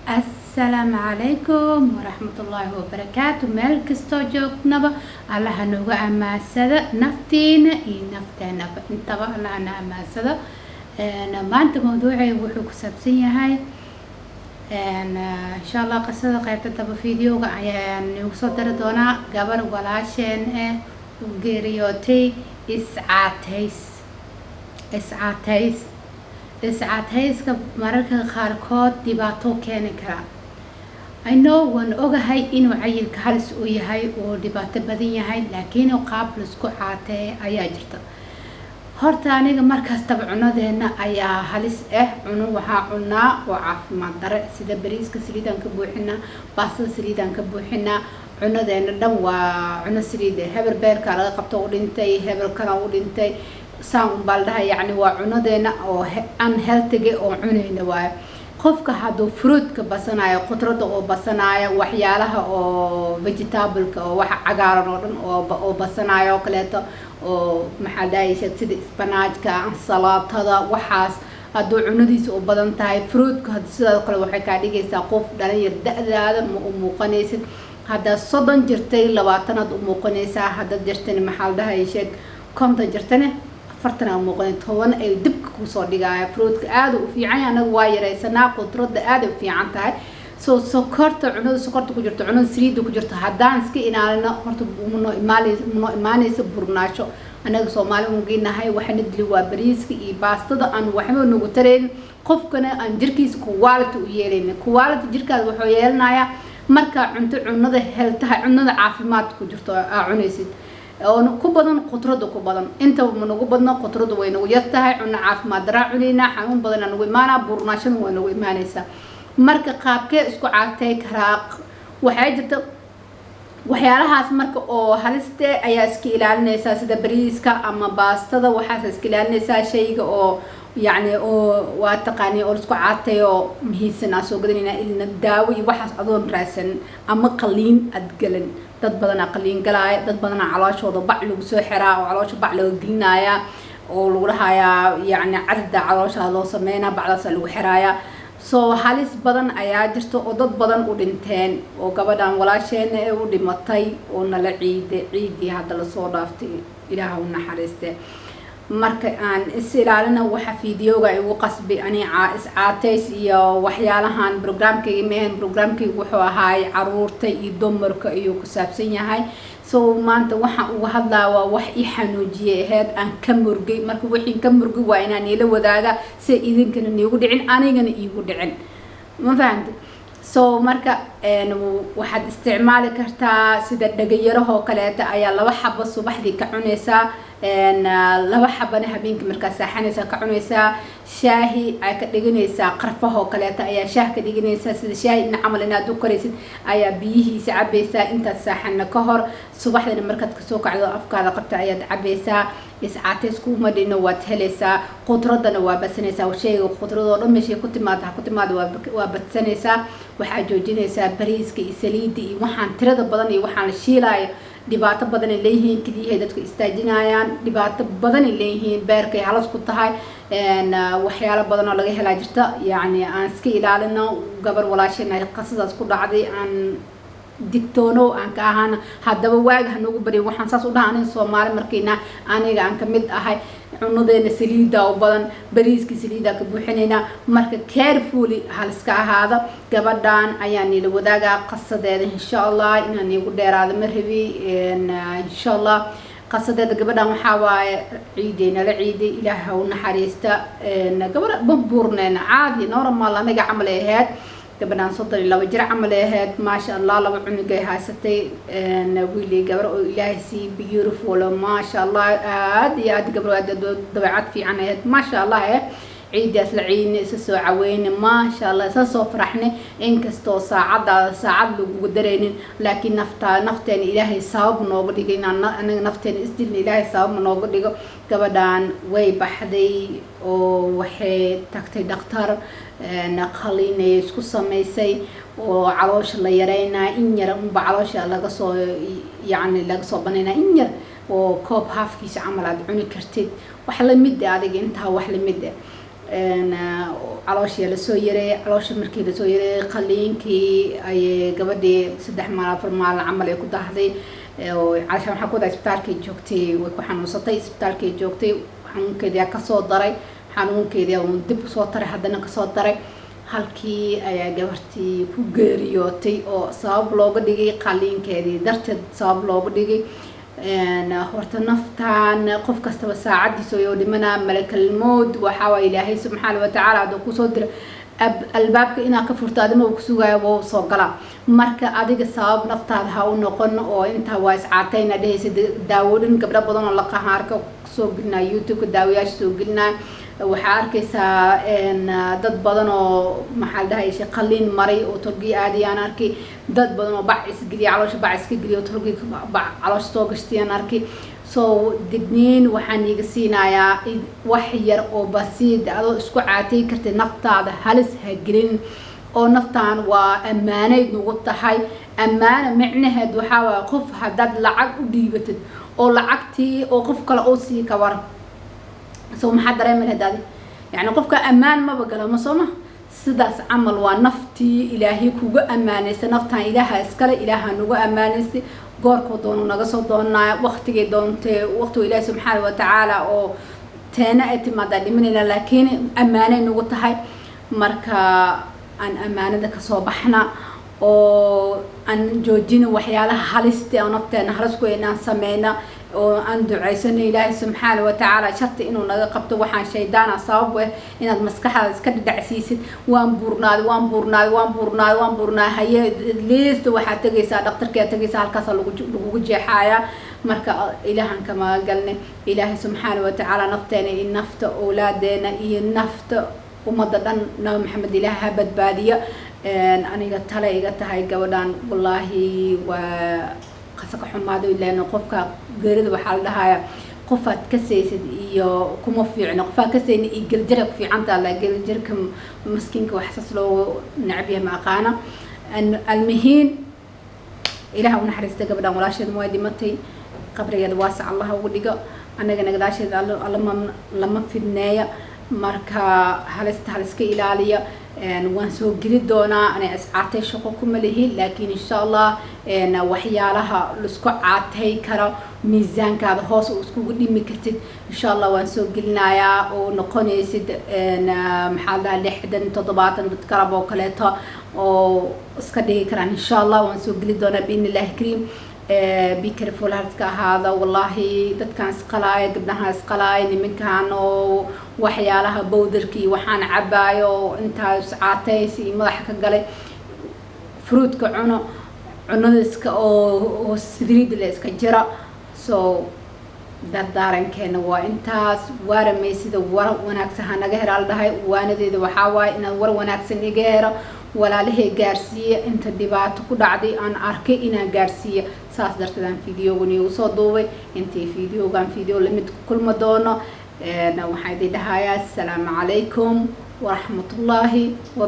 السلام عليكم ورحمة الله وبركاته. مال كستو جوجنبا الله نوغا أماسدا نفتينا نفتينا انتبه الله أنا أماسدا. أنا ما أنت موضوعي وحوك سبسية هاي إن شاء الله قصة قيبت تبا فيديو يعني وصدر دونا قبر ولاشين وغيريوتي iscaatayska mararka qaarkood dhibaato keeni kara. I know waan ogahay inuu cayilka halis u yahay oo dhibaato badan yahay, laakiin qaab la isku caatay ayaa jirta. Horta aniga markastaba cunadeena ayaa halis cuno waxaa cunaa oo caafimaad dare sida bariiska saliidan ka buuxinaa, baastada saliidan ka buuxinaa. Cunadeena dhan waa cuno saliid hebel beerka laga qabto u dhintay, hebel kana u dhintay saan baldaha yani waa cunadeena oo aan healthy oo cunayna waa qofka haduu fruitka basanayo, khudradda oo basanayo, waxyaalaha oo vegetable-ka oo waxa cagaaran oo dhan oo basanayo kaleeto oo maxaa daayisha sida spinach-ka, salaatada, waxaas haduu cunadiisa oo badan tahay. Fruitka sidoo kale waxay ka dhigaysaa qof dhalinyar da'daada ma u muuqanaysid. Hada 30 jirtay 20 aad u muuqanaysaa, hada jirtay maxaa daayisha 50 jirtay fartana muuqan toban ay dibka ku soo dhigaya. Fruitka aad u fiican anaga waa yareysanaa, khudradda aad u fiican tahay. sokorta cunada sokorta ku jirto, cunada saliid ku jirto hadaan iska ilaalino horta muno imaanaysa burnaasho. anaga Soomaali muginahay waxna dili waa bariiska iyo baastada aan waxba nagu tareen, qofkana aan jirkiisa quality u yeelayna. Quality jirkaada wuxuu yeelanayaa marka cunada healthy cunada caafimaad ku jirto aa cunaysid oo ku badan khudradda ku badan. inta nagu badna khudradda way nagu yartahay, cunna caafimaad dara cunayna, xanuun badan nagu imaana, burnaashan way nagu imaanaysa. marka qaabkee isku caatay karaaq waxay jirta waxyaalahaas marka oo haliste ayaa iska ilaalinaysa sida bariiska ama baastada. waxaas iska ilaalinaysa shayga oo يعني waa taqaani oo isku caatay oo mihiisana soo gadanina ilna daawo iyo waxaas adoon raadsan ama qaliin ad galan. dad badan qaliin galay, dad badan calooshooda bac lagu soo xiraa oo caloosha bac laga gelinaya oo lagu dhahayaa yani cadda caloosha loo sameeyna bacdaas lagu xiraaya. halis badan ayaa jirto oo dad badan u dhinteen oo gabadhan walaasheena u dhimatay oo nala ciidii hadda la soo dhaaftay. ilaaha u naxariiste. marka aan is ilaalina waxa fiidiyooga igu qasbi ani iscaatays iyo waxyaalahan programkayga wuxuu ahaay caruurta iyo dumarka iyo ku saabsan yahay. maanta waxa uu hadlaa waa wax i xanuujiyay ahayd aan ka murgay. marka wixii ka murgay waa inaan ila wadaaga si idinkana niigu dhicin anigana iigu dhicin, ma fahamtay? marka waxaad isticmaali kartaa sida dhagayaraha kaleeta ayaa 2 xabo subaxdii ka cunaysaa, 2 xabana habeenkii marka saaxanaysa ka cunaysaa. shaahi ay ka dhiganaysaa qarfaha kaleeta ayaa shaah ka dhiganaysaa sida shaahi in camal inaad u karaysid ayaa biyihiisa cabaysaa inta saaxana ka hor. subaxdina markaad ka soo kacdo afkaada qabta ayaad cabaysaa. iscaatays ku madina waad helaysaa. khudradana waa basanaysaa, shayga khudradoo dhan meesha ku timaado waa badsanaysaa. waxaa joojinaysaa bariiska iyo saliidda iyo waxaan tirada badan iyo waxaan la shiilaayo. dhibaato badan ay leeyihiin kaliya dadku istaajinayaan, dhibaato badan ay leeyihiin beerka ay halis ku tahay. waxyaalo badan oo laga helaa jirta yani aan iska ilaalino. gabar walaashayna qasadaas ku dhacday aan digtoono aan ka ahaan hadaba waaga nagu bari waxaan saas u dhahaanay Soomaali markayna aniga aan kamid ahay cunadeena saliida oo badan, bariiska saliida ka buuxinayna. marka carefully haliska ahaada. gabadhan ayaan ila wadaaga qasadeeda insha Allah inaan igu dheeraado ma rabi insha Allah. qasadeeda gabadhan waxa waaye ciideena la ciiday ilaahay u naxariista. gabadha bambuurneena caadi normal anaga camal ahayd. gabadhan 32 jir camal ahayd ma sha Allah. 2 cunugay haysatay wiilay gabar oo ilaahay si beautiful ma sha Allah. aad iyo aad gabar dabeecad fiican ahayd ma sha Allah. ciidaas la ciidna isa soo caaweyna ma sha Allah. soo faraxnay inkastoo saacad lagu dareenin, laakiin nafteena ilaahay sabab nooga dhigay anaga nafteena isdilna ilaahay sabab nooga dhigo. gabadhan way baxday oo waxay tagtay dhakhtar qaliinay isku sameysay oo caloosha la yareynaa in yar unba caloosha laga soo baneynaa in yar oo koob halfkiisa camal aad cuni kartid. wax la mid adiga intaa wax la mid calooshii la soo yaray caloosha markii la soo yaray qaliinkii ay gabadhii 3 maalin 4 maalin camal ay ku dahday oo calashaan waxa ku daa isbitaalkii joogtay way ku xanuunsatay isbitaalkii joogtay xanuunkeedii ka soo daray xanuunkeedii uu dib u soo taray haddana ka soo daray halkii ayaa gabartii ku geeriyootay oo sabab looga dhigay qaliinkeedii darteed sabab looga dhigay horta naftaan qof kastaba saacadiisa oo dhimana malakal mawd waxa waa ilaahay subxaanahu wa ta'ala adoo ku soo diray albaabka inaa ka furto adima uu ku sugayo oo soo gala marka adiga sabab naftaada ha u noqon oo inta waa iscaatayna dhehaysa daawooyin gabdho badan oo la qahaarka soo gelinaa YouTube daawayaasha soo gelinaa waxaa arkaysaa dad badan oo maxaa dhahay qaliin maray oo turki aadiyaan arkay dad badan oo bac isgeliya caloosha bac iska geliyo turki bac caloosha soo gashtiyaan arkay soo digniin waxaan iga siinayaa wax yar oo basiid adoo isku caatay kartay naftaada halis ha gelin oo naftaan waa ammaanayd nagu tahay ammaana micnaheed waxa waa qof hadad lacag u dhiibatid oo lacagtii oo qof kale oo sii ka war soo maxaa dareemayna hadaadi يعني قفك أمان ما بقى ما صومه سداس عمل ونفتي إلهي كوجا أمانة سنفتها إلها إسكال إلها نوجا أمانة قارك دون ونقص دون وقت جدون وقت إله سبحانه وتعالى أو تانا اعتماد لمننا لكن أمانة نوجا هاي مركا عن أمانة ذاك صباحنا أو عن جوجين وحيالها حالستي أو نفتنا هرسكو إن سمينا وأن دعيسنا إلهي سبحانه وتعالى شرط إنه نقبت وحان شيدانا صابه إن المسكحة سكت دعسيسد وانبورنا هي ليست وحا تجيسا دكتور كي تجيسا هالكسر لوجي حياة مركا إلهان كما قالنا إلهي سبحانه وتعالى نفتنا إن نفت أولادنا إن نفت ومضدن نبي محمد إله هبت بادية أنا قلت هاي جودان والله و قصك حماده إلا أن قفك جرد وحال لها قفت كسيسد إياه كم في عنا قفا كسين يجل جرك في عنتا لا جل جرك مسكينك وحسس له نعبيه ما قانا أن المهين إله ونحرس تجبنا ولا شيء موادي متي قبر يد واسع الله ودقة أنا جنا قداش لما في النهاية marka haliska ilaaliya waan soo geli doonaa ana iscaatay shaqo kuma leeyahay laakiin insha Allah waxyaalaha la isku caatay karo miisaankaada hoos u isku dhimi kartid insha Allah waan soo gelinayaa oo noqonaysid maxaa la 60 70 dad karabo kaleeto oo iska dhigi karaan insha Allah waan soo geli doonaa bin Allah kariim be careful هذا والله دتكان سقلاي قبلها سقلاي من كانوا وحيالها بودركي وحان عبايو انت ساعتي مدحك قالي فروت كعنو عنودسك او سدريد ليسك جرا سو دردارن كان وانتاس ورميسيده ور wanaagsan naga heraal dhahay waanadeeda waxa waay in war wanaagsan iga hero walaalahay gaarsiiya inta dhibaato ku dhacday aan arkay inaan gaarsiiyo saas darteed fiidiyoogani uu soo duubay intii fiidiyoogan lamid kulma doono waxaan idin dhahayaa assalaamu calaykum wa rahmatullaahi wa